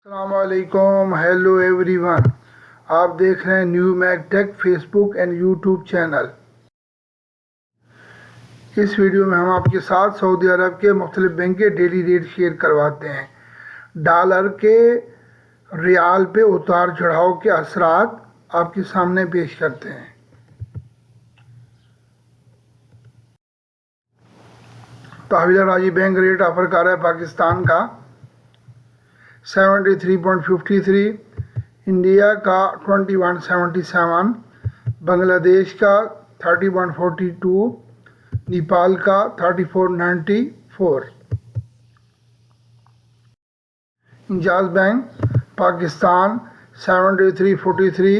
अस्सलामुअलैकुम, hello everyone. आप देख रहे हैं new Mac tech Facebook and YouTube channel. इस वीडियो में हम आपके साथ सऊदी अरब के मुख्तलिफ बैंक के डेली रेट शेयर करवाते हैं। डॉलर के रियाल पे उतार चढ़ाव के असरात आपके सामने पेश करते हैं। तहवील राजी बैंक रेट ऑफर कर रहा है पाकिस्तान का 73.53, इंडिया का 21.77, बांग्लादेश का 30.42, नेपाल का 34.94। Enjaz bank Pakistan 73.43,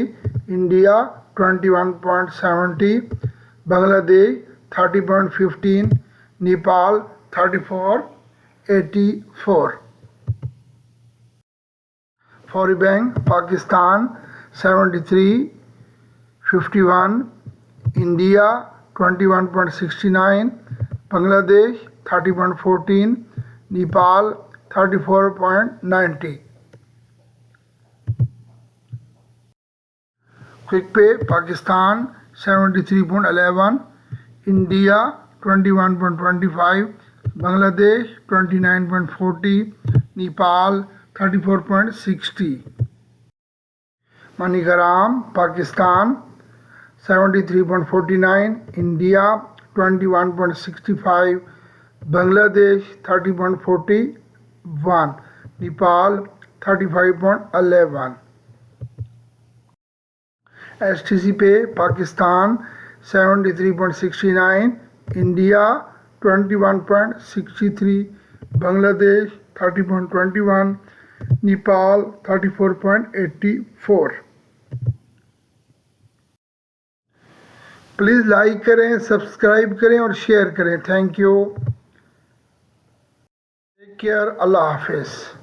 India 21.70, Bangladesh 30.15, Nepal 34.84। Fawri bank Pakistan 73.51, India 21.69, Bangladesh 30.14, Nepal 34.90। Quick pay Pakistan 73.11, India 21.25, Bangladesh 29.40, Nepal 34.60। MoneyGram Pakistan 73.49, India 21.65, Bangladesh 30.41, Nepal 35.11। STC pay Pakistan 73.69, India 21.63, Bangladesh 30.21, Nepal 34.84। Please like करें, सब्सक्राइब करें और शेयर करें। Thank you. Take care. अल्लाह हाफिज़।